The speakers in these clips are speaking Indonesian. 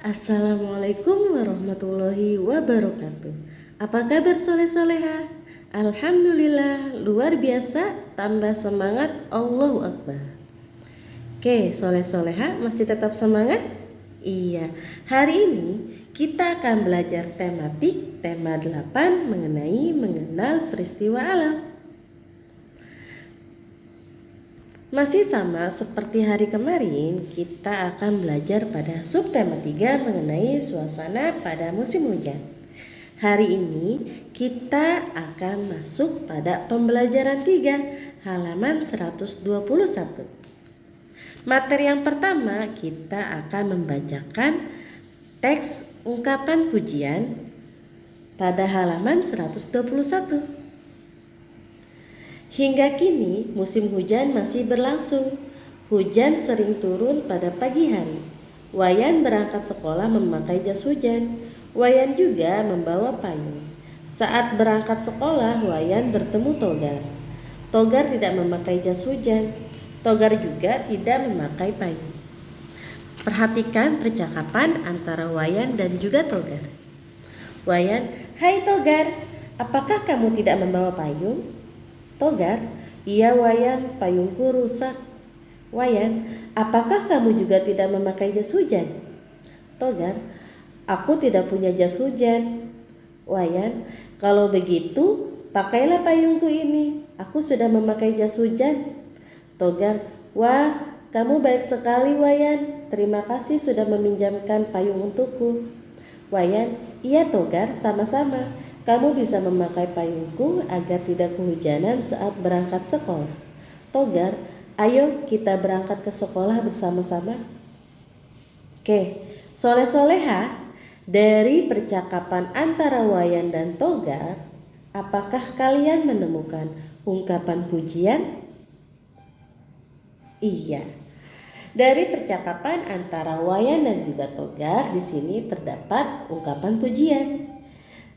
Assalamualaikum warahmatullahi wabarakatuh. Apa kabar soleh-soleha? Alhamdulillah, luar biasa, tambah semangat, Allahu Akbar. Oke, soleh-soleha masih tetap semangat? Iya, hari ini kita akan belajar tematik tema 8 mengenai mengenal peristiwa alam. Masih sama seperti hari kemarin, kita akan belajar pada subtema 3 mengenai suasana pada musim hujan. Hari ini kita akan masuk pada pembelajaran 3, halaman 121. Materi yang pertama, kita akan membacakan teks ungkapan pujian pada halaman 121. Hingga kini musim hujan masih berlangsung. Hujan sering turun pada pagi hari. Wayan berangkat sekolah memakai jas hujan. Wayan juga membawa payung. Saat berangkat sekolah, Wayan bertemu Togar. Togar tidak memakai jas hujan. Togar juga tidak memakai payung. Perhatikan percakapan antara Wayan dan juga Togar. Wayan, "Hai Togar, apakah kamu tidak membawa payung?" Togar, "Iya Wayan, payungku rusak." Wayan, "Apakah kamu juga tidak memakai jas hujan?" Togar, "Aku tidak punya jas hujan." Wayan, "Kalau begitu, pakailah payungku ini. Aku sudah memakai jas hujan." Togar, "Wah, kamu baik sekali Wayan. Terima kasih sudah meminjamkan payung untukku." Wayan, "Iya Togar, sama-sama. Kamu bisa memakai payungku agar tidak kehujanan saat berangkat sekolah." Togar, "Ayo kita berangkat ke sekolah bersama-sama." Oke, soleh-soleha, dari percakapan antara Wayan dan Togar, apakah kalian menemukan ungkapan pujian? Iya. Dari percakapan antara Wayan dan juga Togar, di sini terdapat ungkapan pujian.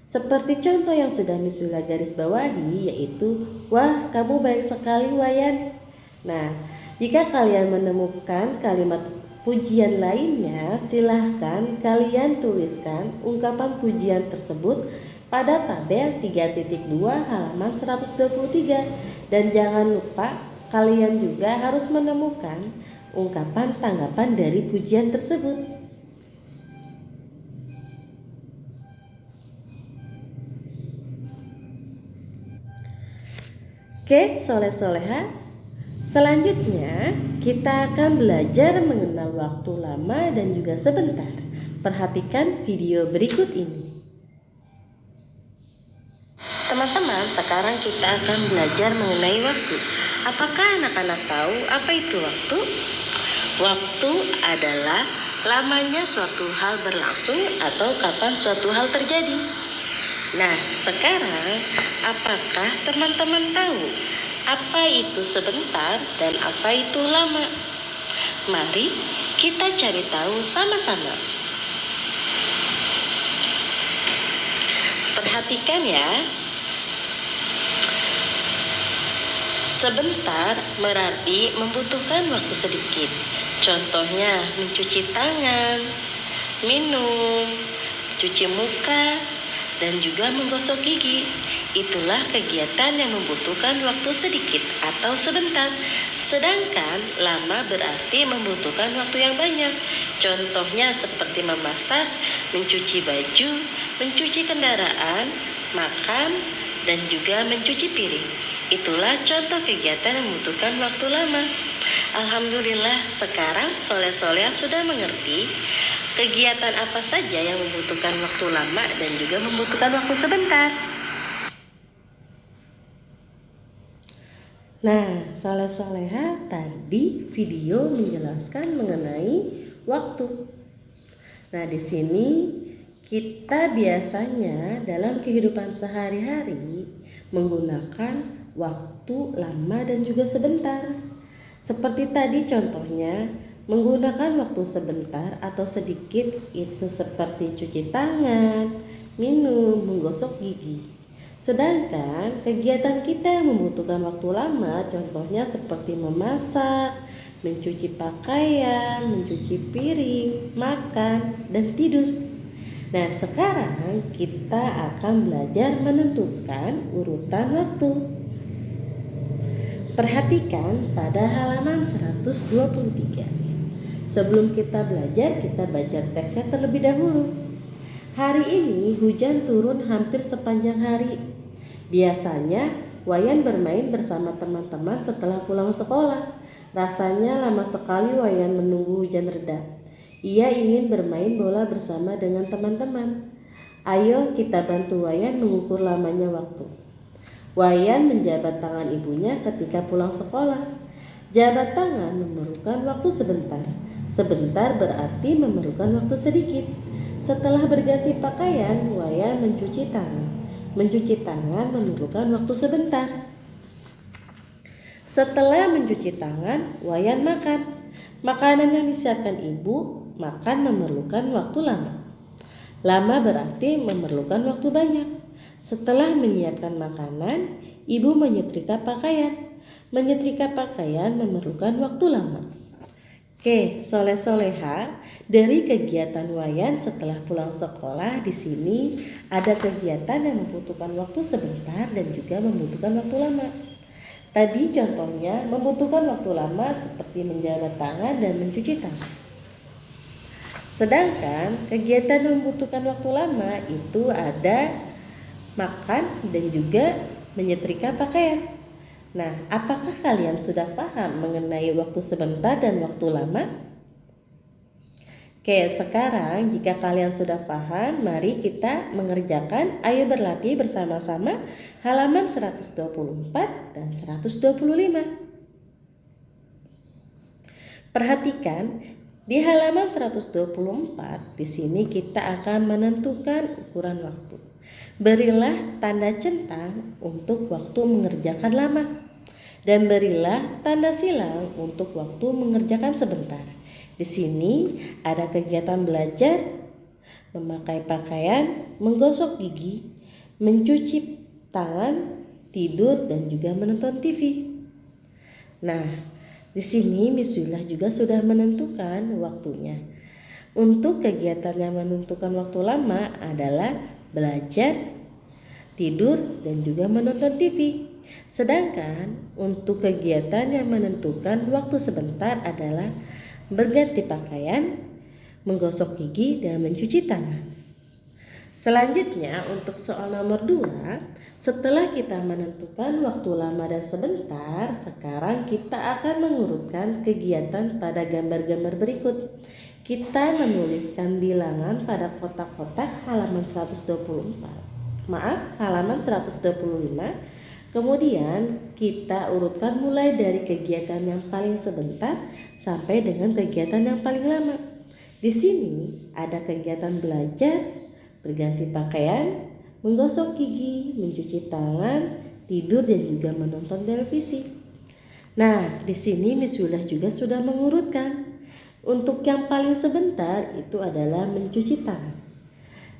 Seperti contoh yang sudah Misula garis bawahi, yaitu, "Wah, kamu baik sekali Wayan." Nah, jika kalian menemukan kalimat pujian lainnya, silahkan kalian tuliskan ungkapan pujian tersebut pada tabel 3.2 halaman 123. Dan jangan lupa kalian juga harus menemukan ungkapan tanggapan dari pujian tersebut. Oke, soleh-soleha, selanjutnya kita akan belajar mengenal waktu lama dan juga sebentar. Perhatikan video berikut ini. Teman-teman, sekarang kita akan belajar mengenai waktu. Apakah anak-anak tahu apa itu waktu? Waktu adalah lamanya suatu hal berlangsung atau kapan suatu hal terjadi. Nah, sekarang apakah teman-teman tahu apa itu sebentar dan apa itu lama? Mari kita cari tahu sama-sama. Perhatikan ya. Sebentar berarti membutuhkan waktu sedikit. Contohnya mencuci tangan, minum, cuci muka, dan juga menggosok gigi. Itulah kegiatan yang membutuhkan waktu sedikit atau sebentar. Sedangkan lama berarti membutuhkan waktu yang banyak. Contohnya seperti memasak, mencuci baju, mencuci kendaraan, makan, dan juga mencuci piring. Itulah contoh kegiatan yang membutuhkan waktu lama. Alhamdulillah, sekarang soleh-soleh sudah mengerti kegiatan apa saja yang membutuhkan waktu lama dan juga membutuhkan waktu sebentar. Nah, soleh-soleha, tadi video menjelaskan mengenai waktu. Nah, di sini kita biasanya dalam kehidupan sehari-hari menggunakan waktu lama dan juga sebentar. Seperti tadi contohnya, menggunakan waktu sebentar atau sedikit itu seperti cuci tangan, minum, menggosok gigi. Sedangkan kegiatan kita yang membutuhkan waktu lama, contohnya seperti memasak, mencuci pakaian, mencuci piring, makan, dan tidur. Nah, sekarang kita akan belajar menentukan urutan waktu. Perhatikan pada halaman 123. Sebelum kita belajar, kita baca teksnya terlebih dahulu. Hari ini hujan turun hampir sepanjang hari. Biasanya Wayan bermain bersama teman-teman setelah pulang sekolah. Rasanya lama sekali Wayan menunggu hujan reda. Ia ingin bermain bola bersama dengan teman-teman. Ayo kita bantu Wayan mengukur lamanya waktu. Wayan menjabat tangan ibunya ketika pulang sekolah. Jabat tangan memerlukan waktu sebentar. Sebentar berarti memerlukan waktu sedikit. Setelah berganti pakaian, Wayan mencuci tangan. Mencuci tangan memerlukan waktu sebentar. Setelah mencuci tangan, Wayan makan. Makanan yang disiapkan ibu makan memerlukan waktu lama. Lama berarti memerlukan waktu banyak. Setelah menyiapkan makanan, ibu menyetrika pakaian. Menyetrika pakaian memerlukan waktu lama. Oke, soleh-soleha, dari kegiatan Wayan setelah pulang sekolah di sini ada kegiatan yang membutuhkan waktu sebentar dan juga membutuhkan waktu lama. Tadi contohnya membutuhkan waktu lama seperti menjabat tangan dan mencuci tangan. Sedangkan kegiatan yang membutuhkan waktu lama itu ada makan dan juga menyetrika pakaian. Nah, apakah kalian sudah paham mengenai waktu sebentar dan waktu lama? Oke, sekarang jika kalian sudah paham, mari kita mengerjakan. Ayo berlatih bersama-sama halaman 124 dan 125. Perhatikan, di halaman 124 di sini kita akan menentukan ukuran waktu. Berilah tanda centang untuk waktu mengerjakan lama dan berilah tanda silang untuk waktu mengerjakan sebentar. Di sini ada kegiatan belajar, memakai pakaian, menggosok gigi, mencuci tangan, tidur dan juga menonton TV. Nah, di sini Miss Wila juga sudah menentukan waktunya. Untuk kegiatan yang menentukan waktu lama adalah belajar, tidur, dan juga menonton TV. Sedangkan untuk kegiatan yang menentukan waktu sebentar adalah berganti pakaian, menggosok gigi, dan mencuci tangan. Selanjutnya untuk soal nomor 2, setelah kita menentukan waktu lama dan sebentar, sekarang kita akan mengurutkan kegiatan pada gambar-gambar berikut. Kita menuliskan bilangan pada kotak-kotak halaman 125. Kemudian kita urutkan mulai dari kegiatan yang paling sebentar sampai dengan kegiatan yang paling lama. Di sini ada kegiatan belajar, berganti pakaian, menggosok gigi, mencuci tangan, tidur dan juga menonton televisi. Nah, di sini Miss Wila juga sudah mengurutkan. Untuk yang paling sebentar itu adalah mencuci tangan.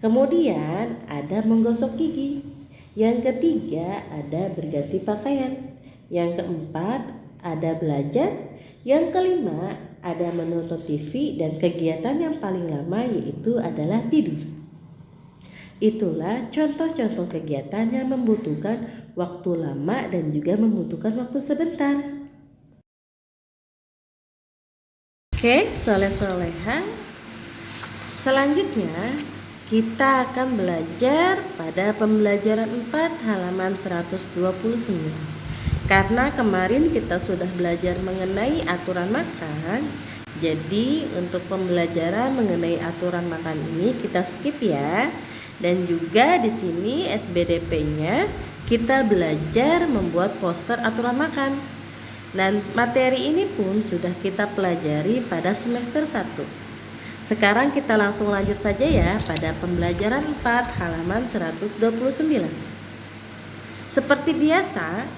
Kemudian ada menggosok gigi. Yang ketiga ada berganti pakaian. Yang keempat ada belajar. Yang kelima ada menonton TV dan kegiatan yang paling lama yaitu adalah tidur. Itulah contoh-contoh kegiatan yang membutuhkan waktu lama dan juga membutuhkan waktu sebentar. Oke, soleh-soleha. Selanjutnya kita akan belajar pada pembelajaran 4 halaman 129. Karena kemarin kita sudah belajar mengenai aturan makan, jadi untuk pembelajaran mengenai aturan makan ini kita skip ya. Dan juga di sini SBDP-nya kita belajar membuat poster aturan makan. Dan materi ini pun sudah kita pelajari pada semester 1. Sekarang kita langsung lanjut saja ya pada pembelajaran 4 halaman 129. Seperti biasa,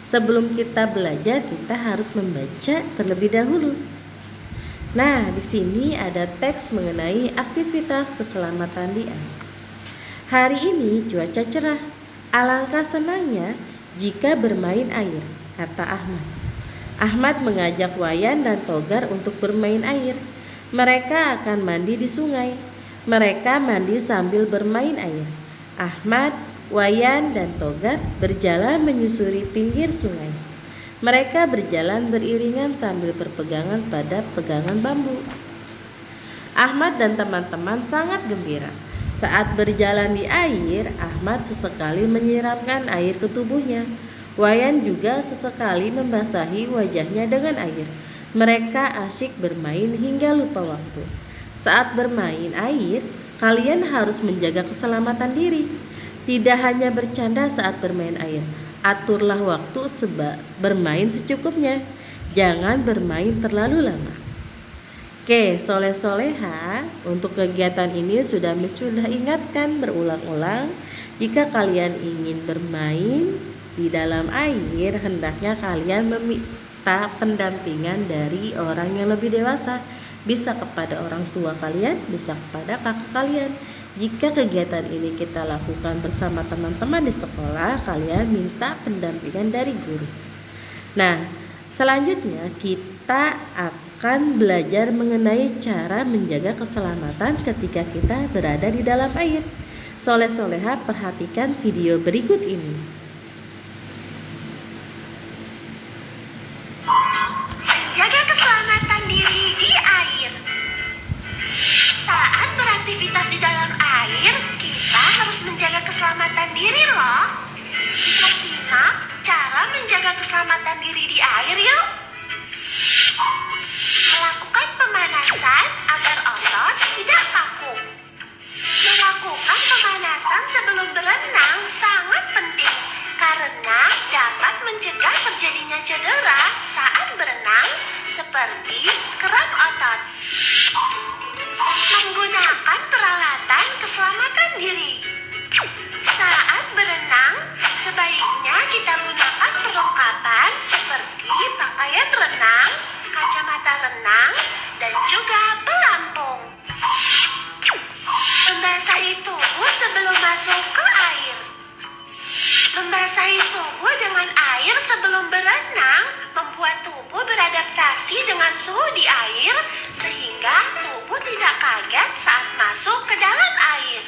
sebelum kita belajar kita harus membaca terlebih dahulu. Nah, di sini ada teks mengenai aktivitas keselamatan di air. Hari ini cuaca cerah. Alangkah senangnya jika bermain air, kata Ahmad. Ahmad mengajak Wayan dan Togar untuk bermain air. Mereka akan mandi di sungai. Mereka mandi sambil bermain air. Ahmad, Wayan, dan Togar berjalan menyusuri pinggir sungai. Mereka berjalan beriringan sambil berpegangan pada pegangan bambu. Ahmad dan teman-teman sangat gembira. Saat berjalan di air, Ahmad sesekali menyiramkan air ke tubuhnya. Wayan juga sesekali membasahi wajahnya dengan air. Mereka asyik bermain hingga lupa waktu. Saat bermain air, kalian harus menjaga keselamatan diri. Tidak hanya bercanda saat bermain air. Aturlah waktu bermain secukupnya. Jangan bermain terlalu lama. Oke, soleh-soleha, untuk kegiatan ini sudah ingatkan berulang-ulang. Jika kalian ingin bermain di dalam air, hendaknya kalian meminta pendampingan dari orang yang lebih dewasa. Bisa kepada orang tua kalian, bisa kepada kakak kalian. Jika kegiatan ini kita lakukan bersama teman-teman di sekolah, kalian minta pendampingan dari guru. Nah, selanjutnya kita akan belajar mengenai cara menjaga keselamatan ketika kita berada di dalam air. Soleh-soleha, perhatikan video berikut ini. Menjaga keselamatan diri di air. Saat beraktivitas di dalam air, kita harus menjaga keselamatan diri loh. Kita simak cara menjaga keselamatan diri di air yuk. Melakukan pemanasan agar otot tidak kaku. Melakukan pemanasan sebelum berenang sangat penting karena dapat mencegah terjadinya cedera saat berenang seperti kram otot. Menggunakan peralatan keselamatan diri. Saat berenang, sebaiknya kita gunakan perlengkapan seperti pakaian renang, kacamata renang, dan juga pelampung. Membasahi tubuh sebelum masuk ke air. Membasahi tubuh dengan air sebelum berenang membuat tubuh beradaptasi dengan suhu di air sehingga tubuh tidak kaget saat masuk ke dalam air.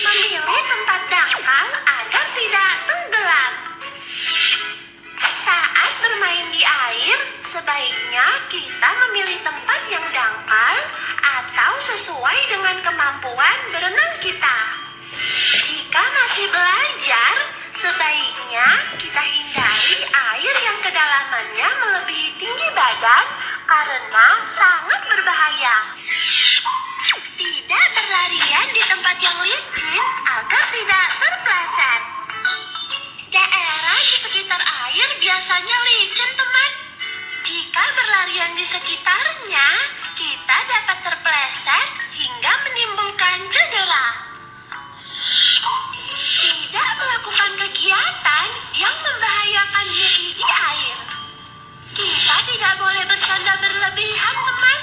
Memilih tempat dangkal agar tidak tenggelam. Saat bermain di air, sebaiknya kita memilih tempat yang dangkal atau sesuai dengan kemampuan berenang kita. Jika masih belajar, sebaiknya kita hindari air yang kedalamannya melebihi tinggi badan karena sangat berbahaya. Tidak berlarian di tempat yang licin agar tidak terpleset. Daerah di sekitar air biasanya licin, teman. Jika berlarian di sekitarnya, kita dapat terpleset hingga menimbulkan cedera. Tidak melakukan kegiatan yang membahayakan diri di air. Kita tidak boleh bercanda berlebihan, teman.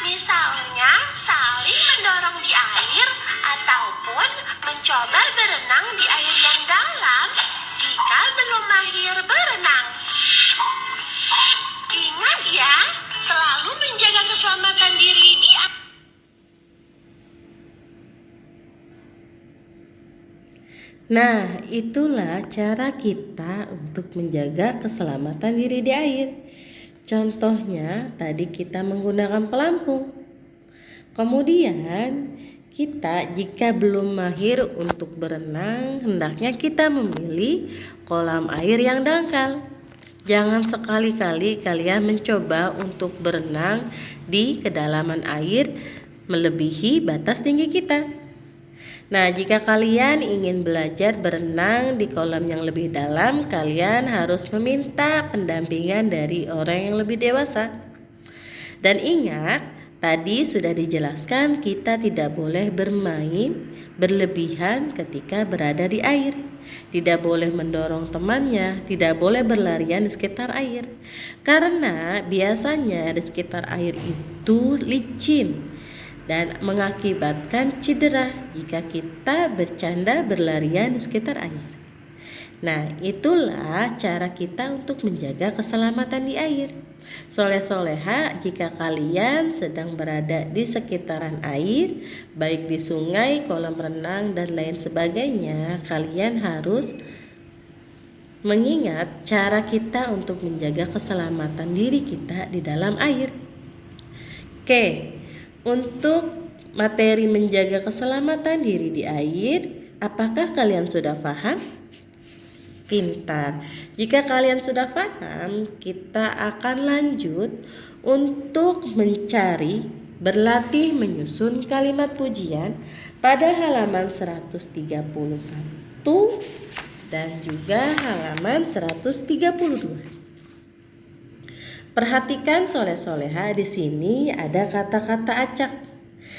Misalnya, saling mendorong di air ataupun mencoba berenang di air yang dalam jika belum mahir berenang. Ingat ya, selalu menjaga keselamatan diri di air. Nah, itulah cara kita untuk menjaga keselamatan diri di air. Contohnya, tadi kita menggunakan pelampung. Kemudian, kita jika belum mahir untuk berenang, hendaknya kita memilih kolam air yang dangkal. Jangan sekali-kali kalian mencoba untuk berenang di kedalaman air melebihi batas tinggi kita. Nah, jika kalian ingin belajar berenang di kolam yang lebih dalam, kalian harus meminta pendampingan dari orang yang lebih dewasa. Dan ingat, tadi sudah dijelaskan kita tidak boleh bermain berlebihan ketika berada di air. Tidak boleh mendorong temannya, tidak boleh berlarian di sekitar air. Karena biasanya di sekitar air itu licin dan mengakibatkan cedera jika kita bercanda berlarian di sekitar air. Nah, itulah cara kita untuk menjaga keselamatan di air. Soleh-soleha, jika kalian sedang berada di sekitaran air, baik di sungai, kolam renang, dan lain sebagainya, kalian harus mengingat cara kita untuk menjaga keselamatan diri kita di dalam air. Oke, untuk materi menjaga keselamatan diri di air, apakah kalian sudah paham? Pintar. Jika kalian sudah paham, kita akan lanjut untuk berlatih menyusun kalimat pujian pada halaman 131 dan juga halaman 132. Perhatikan soleh-soleha, di sini ada kata-kata acak.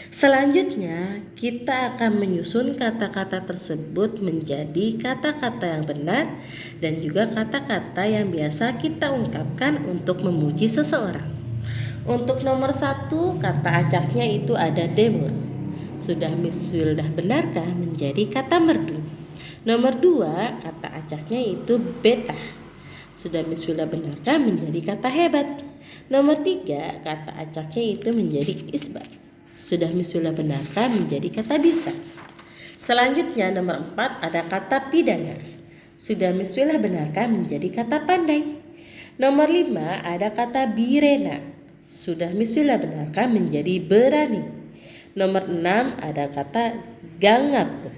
Selanjutnya, kita akan menyusun kata-kata tersebut menjadi kata-kata yang benar dan juga kata-kata yang biasa kita ungkapkan untuk memuji seseorang. Untuk nomor 1, kata acaknya itu ada demur. Sudah benarkah menjadi kata merdu. Nomor 2, kata acaknya itu betah. Sudah benarkah menjadi kata hebat. Nomor 3, kata acaknya itu menjadi isbat. Sudah benarkah menjadi kata bisa. Selanjutnya nomor 4 ada kata pidana. Sudah benarkah menjadi kata pandai. Nomor 5 ada kata birena. Sudah benarkah menjadi berani. Nomor 6 ada kata gangap.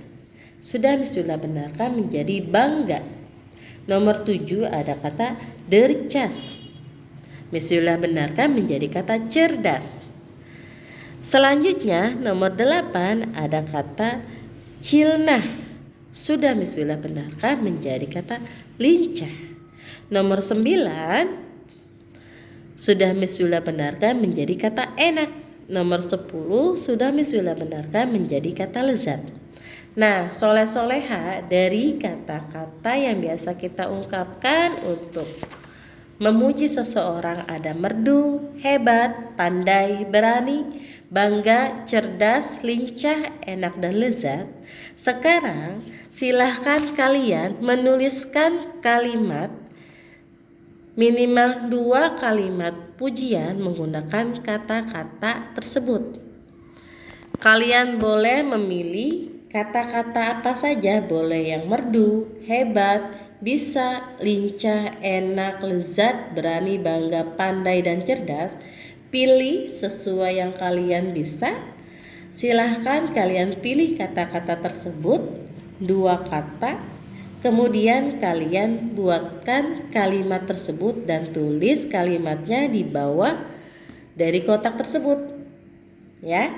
Sudah benarkah menjadi bangga. Nomor 7 ada kata dercas. Benarkah menjadi kata cerdas. Selanjutnya nomor 8 ada kata cilnah. Sudah benarkah menjadi kata lincah. Nomor 9 sudah benarkah menjadi kata enak. Nomor 10 sudah benarkah menjadi kata lezat. Nah, soleh-soleha, dari kata-kata yang biasa kita ungkapkan untuk memuji seseorang ada merdu, hebat, pandai, berani, bangga, cerdas, lincah, enak, dan lezat. Sekarang silahkan kalian menuliskan kalimat, minimal 2 kalimat pujian menggunakan kata-kata tersebut. Kalian boleh memilih kata-kata apa saja, boleh yang merdu, hebat, bisa, lincah, enak, lezat, berani, bangga, pandai, dan cerdas. Pilih sesuai yang kalian bisa. Silahkan kalian pilih kata-kata tersebut, 2 kata. Kemudian kalian buatkan kalimat tersebut dan tulis kalimatnya di bawah dari kotak tersebut. Ya,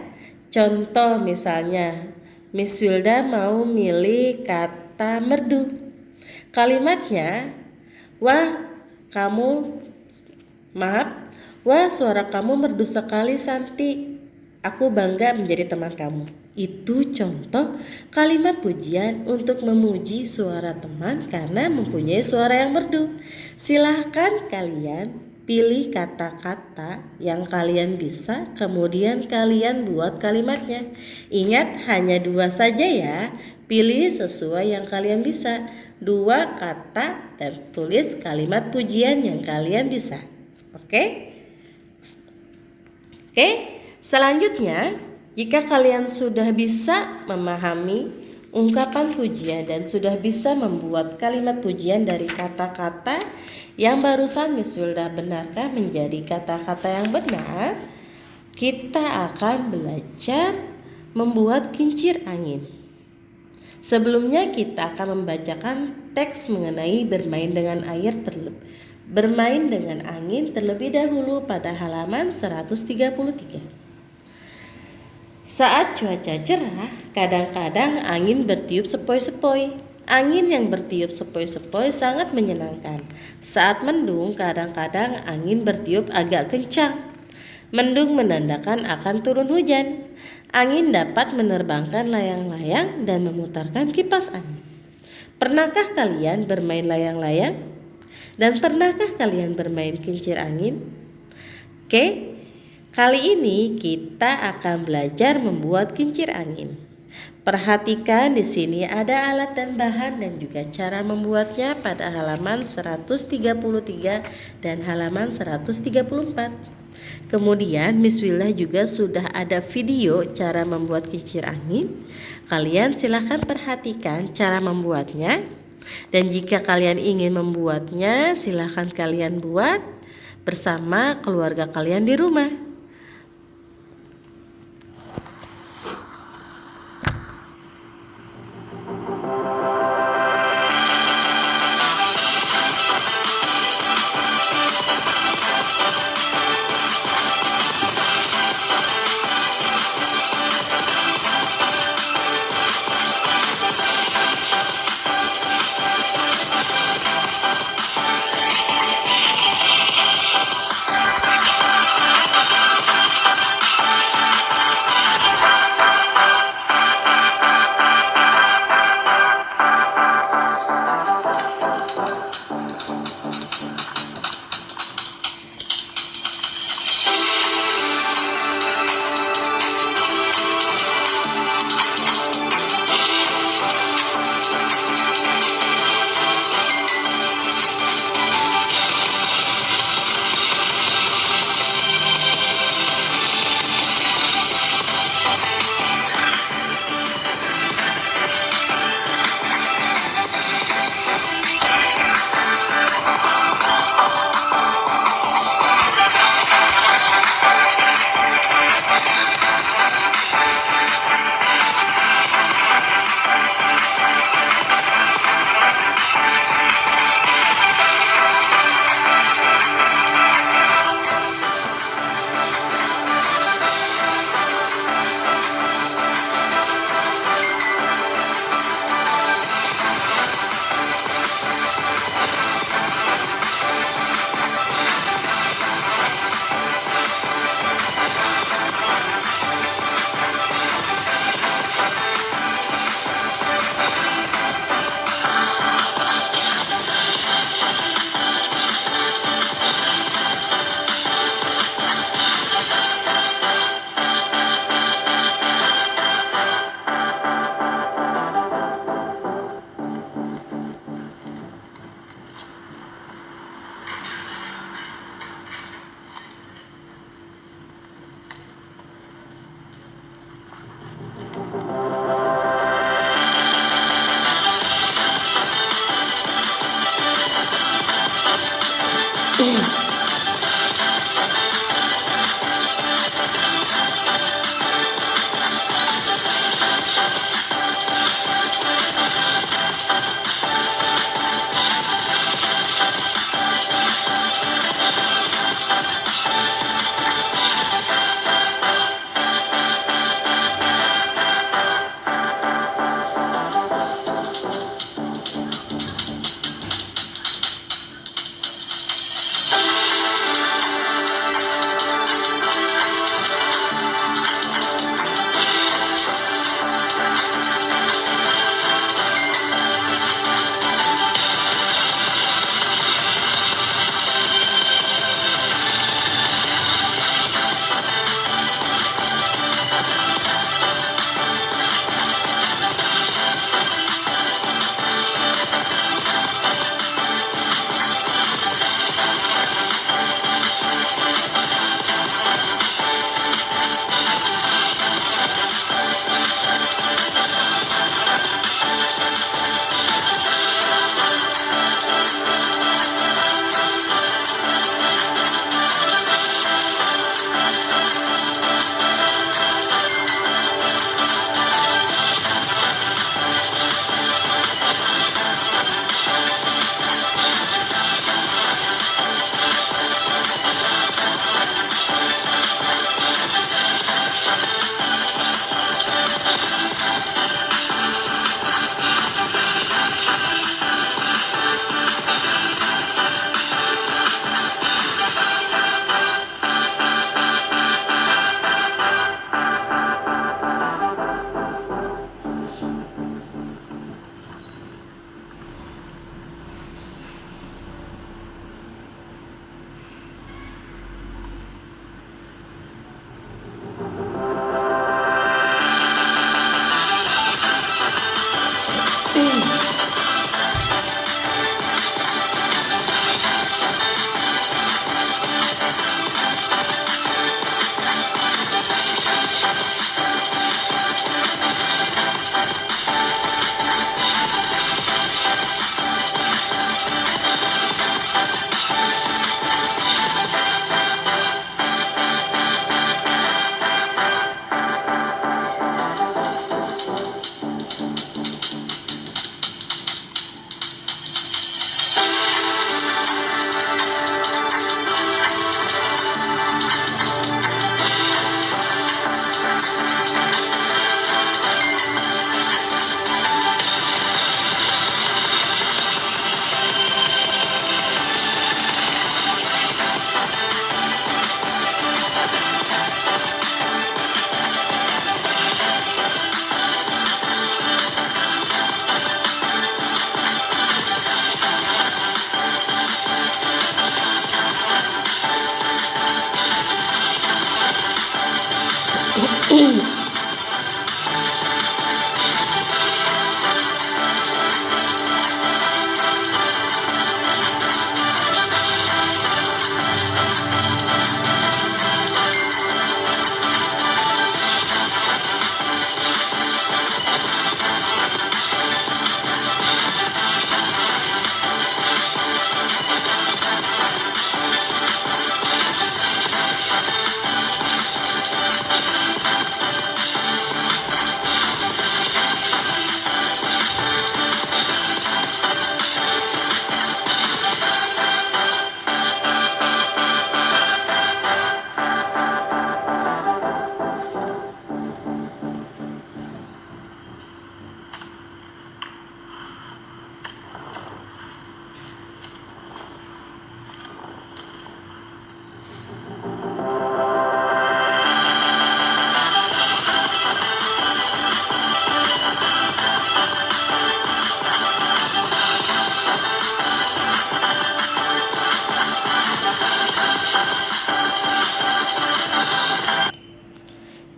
contoh misalnya, Miss Wilda mau milih kata merdu. Kalimatnya, wah suara kamu merdu sekali Santi. Aku bangga menjadi teman kamu. Itu contoh kalimat pujian untuk memuji suara teman karena mempunyai suara yang merdu. Silahkan kalian pilih kata-kata yang kalian bisa, kemudian kalian buat kalimatnya. Ingat, hanya 2 saja ya. Pilih sesuai yang kalian bisa, 2 kata, dan tulis kalimat pujian yang kalian bisa. Oke? Selanjutnya, jika kalian sudah bisa memahami ungkapan pujian dan sudah bisa membuat kalimat pujian dari kata-kata yang barusan Miss Wilda benarkah menjadi kata-kata yang benar, kita akan belajar membuat kincir angin. Sebelumnya kita akan membacakan teks mengenai bermain dengan angin terlebih dahulu pada halaman 133. Saat cuaca cerah, kadang-kadang angin bertiup sepoi-sepoi. Angin yang bertiup sepoi-sepoi sangat menyenangkan. Saat mendung, kadang-kadang angin bertiup agak kencang. Mendung menandakan akan turun hujan. Angin dapat menerbangkan layang-layang dan memutarkan kipas angin. Pernahkah kalian bermain layang-layang? Dan pernahkah kalian bermain kincir angin? Oke, kali ini kita akan belajar membuat kincir angin. Perhatikan di sini ada alat dan bahan dan juga cara membuatnya pada halaman 133 dan halaman 134. Kemudian Miss Wilda juga sudah ada video cara membuat kincir angin. Kalian silahkan perhatikan cara membuatnya. Dan jika kalian ingin membuatnya, silahkan kalian buat bersama keluarga kalian di rumah.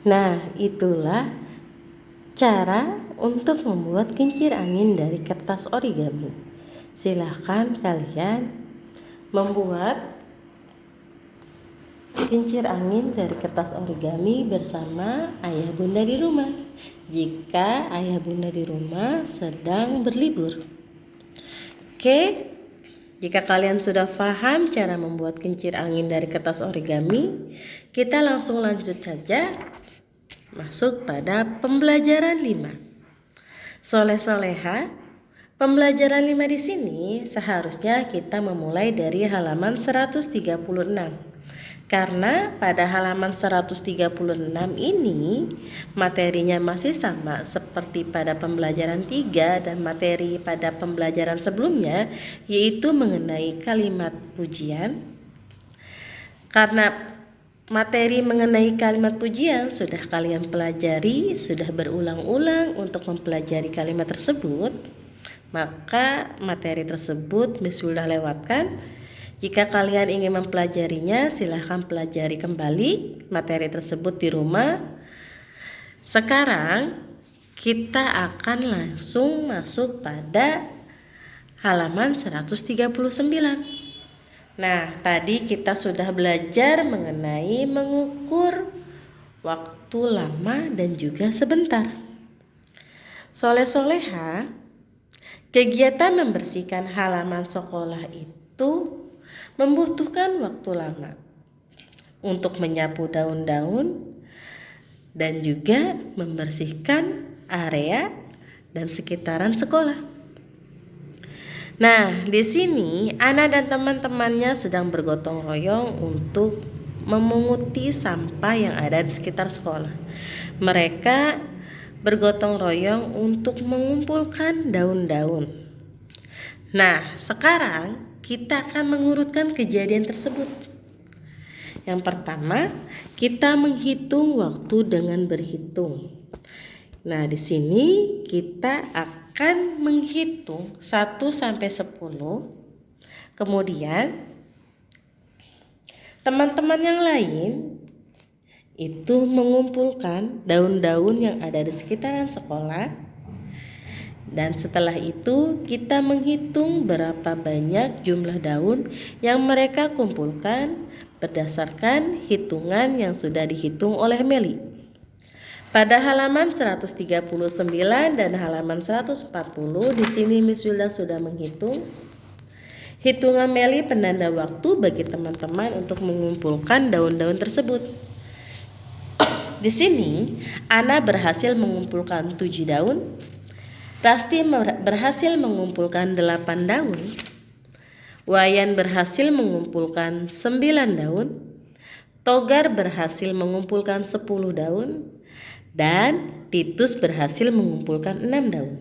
Nah, itulah cara untuk membuat kincir angin dari kertas origami. Silahkan kalian membuat kincir angin dari kertas origami bersama ayah bunda di rumah. Jika ayah bunda di rumah sedang berlibur. Oke, jika kalian sudah paham cara membuat kincir angin dari kertas origami, kita langsung lanjut saja masuk pada pembelajaran 5. Soleh-soleha, pembelajaran 5 di sini seharusnya kita memulai dari halaman 136. Karena pada halaman 136 ini materinya masih sama seperti pada pembelajaran 3 dan materi pada pembelajaran sebelumnya, yaitu mengenai kalimat pujian. Karena materi mengenai kalimat pujian sudah kalian pelajari, sudah berulang-ulang untuk mempelajari kalimat tersebut, maka materi tersebut Miss sudah lewatkan. Jika kalian ingin mempelajarinya, silahkan pelajari kembali materi tersebut di rumah. Sekarang kita akan langsung masuk pada halaman 139. Nah, tadi kita sudah belajar mengenai mengukur waktu lama dan juga sebentar. Soleh-soleha, kegiatan membersihkan halaman sekolah itu membutuhkan waktu lama untuk menyapu daun-daun dan juga membersihkan area dan sekitaran sekolah. Nah, di sini Ana dan teman-temannya sedang bergotong royong untuk memunguti sampah yang ada di sekitar sekolah. Mereka bergotong royong untuk mengumpulkan daun-daun. Nah, sekarang kita akan mengurutkan kejadian tersebut. Yang pertama, kita menghitung waktu dengan berhitung. Nah, di sini kita akan menghitung 1 sampai 10. Kemudian teman-teman yang lain itu mengumpulkan daun-daun yang ada di sekitaran sekolah. Dan setelah itu kita menghitung berapa banyak jumlah daun yang mereka kumpulkan berdasarkan hitungan yang sudah dihitung oleh Meli. Pada halaman 139 dan halaman 140 di sini Miss Wilda sudah menghitung. Hitungan Meli penanda waktu bagi teman-teman untuk mengumpulkan daun-daun tersebut. Di sini Ana berhasil mengumpulkan 7 daun. Rasti berhasil mengumpulkan 8 daun. Wayan berhasil mengumpulkan 9 daun. Togar berhasil mengumpulkan 10 daun. Dan Titus berhasil mengumpulkan 6 daun.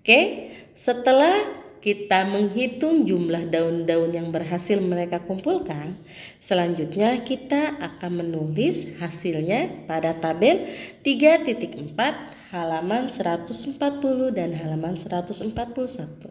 Oke, setelah kita menghitung jumlah daun-daun yang berhasil mereka kumpulkan, selanjutnya kita akan menulis hasilnya pada tabel 3.4 halaman 140 dan halaman 141.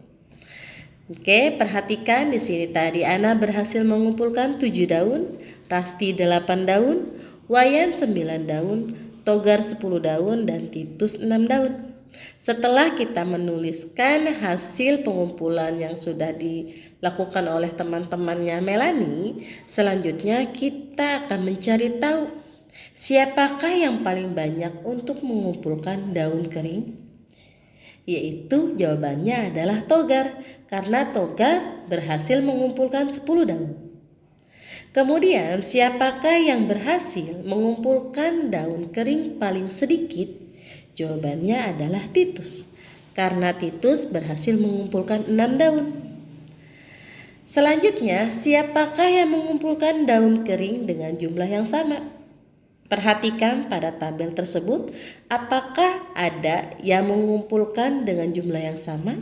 Oke, perhatikan di sini tadi Ana berhasil mengumpulkan 7 daun, Rasti 8 daun, Wayan 9 daun, Togar 10 daun, dan Titus 6 daun. Setelah kita menuliskan hasil pengumpulan yang sudah dilakukan oleh teman-temannya Melani, selanjutnya kita akan mencari tahu siapakah yang paling banyak untuk mengumpulkan daun kering? Yaitu jawabannya adalah Togar, karena Togar berhasil mengumpulkan 10 daun. Kemudian siapakah yang berhasil mengumpulkan daun kering paling sedikit? Jawabannya adalah Titus, karena Titus berhasil mengumpulkan 6 daun. Selanjutnya, siapakah yang mengumpulkan daun kering dengan jumlah yang sama? Perhatikan pada tabel tersebut, apakah ada yang mengumpulkan dengan jumlah yang sama?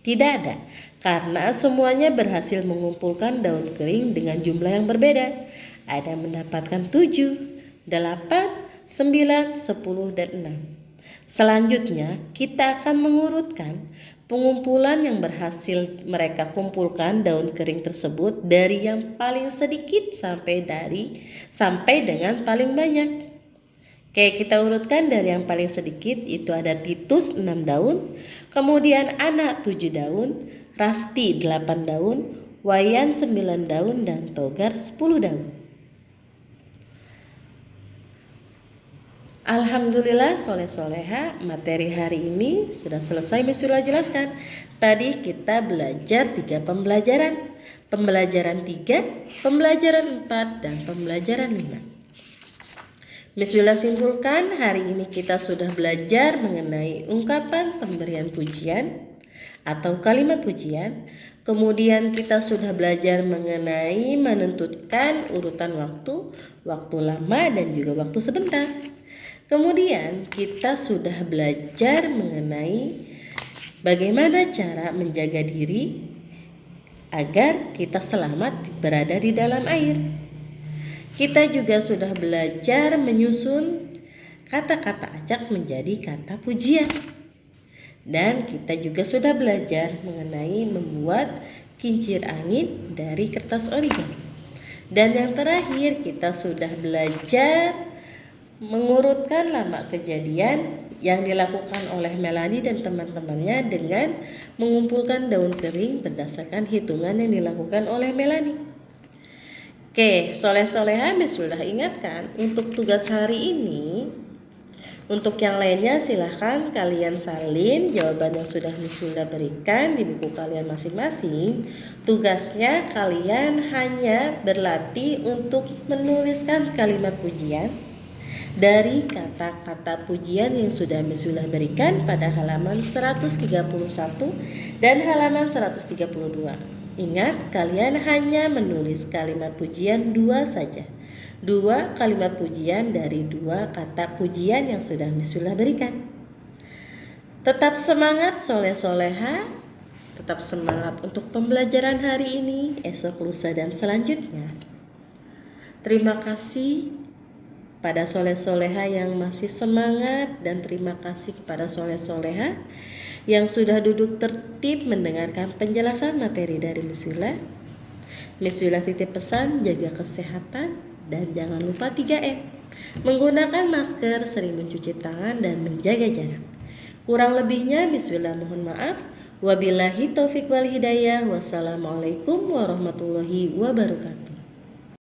Tidak ada, karena semuanya berhasil mengumpulkan daun kering dengan jumlah yang berbeda. Ada yang mendapatkan 7, 8, 9, 10, dan 6. Selanjutnya, kita akan mengurutkan pengumpulan yang berhasil mereka kumpulkan daun kering tersebut dari yang paling sedikit sampai dengan paling banyak. Oke, kita urutkan dari yang paling sedikit, itu ada Titus 6 daun, kemudian Ana 7 daun, Rasti 8 daun, Wayan 9 daun, dan Togar 10 daun. Alhamdulillah soleh-soleha, materi hari ini sudah selesai Miss Wila jelaskan. Tadi kita belajar 3 pembelajaran. Pembelajaran 3, pembelajaran 4, dan pembelajaran 5. Miss Wila simpulkan hari ini kita sudah belajar mengenai ungkapan pemberian pujian atau kalimat pujian. Kemudian kita sudah belajar mengenai menentukan urutan waktu lama dan juga waktu sebentar. Kemudian kita sudah belajar mengenai bagaimana cara menjaga diri agar kita selamat berada di dalam air. Kita juga sudah belajar menyusun kata-kata acak menjadi kata pujian. Dan kita juga sudah belajar mengenai membuat kincir angin dari kertas origami. Dan yang terakhir kita sudah belajar mengurutkan lama kejadian yang dilakukan oleh Melanie dan teman-temannya dengan mengumpulkan daun kering berdasarkan hitungan yang dilakukan oleh Melanie. Oke, soleh-soleha Miss Wila ingatkan untuk tugas hari ini. Untuk yang lainnya silahkan kalian salin jawaban yang sudah Miss Wila berikan di buku kalian masing-masing. Tugasnya kalian hanya berlatih untuk menuliskan kalimat pujian dari kata-kata pujian yang sudah Miss Wila berikan pada halaman 131 dan halaman 132. Ingat, kalian hanya menulis kalimat pujian 2 saja. 2 kalimat pujian dari 2 kata pujian yang sudah Miss Wila berikan. Tetap semangat soleh-soleha, tetap semangat untuk pembelajaran hari ini, esok, lusa, dan selanjutnya. Terima kasih pada soleh-soleha yang masih semangat, dan terima kasih kepada soleh-soleha yang sudah duduk tertib mendengarkan penjelasan materi dari Miss Wila. Miss Wila titip pesan jaga kesehatan dan jangan lupa 3M. Menggunakan masker, sering mencuci tangan, dan menjaga jarak. Kurang lebihnya Miss Wila mohon maaf. Wabillahi taufik wal hidayah. Wassalamualaikum warahmatullahi wabarakatuh.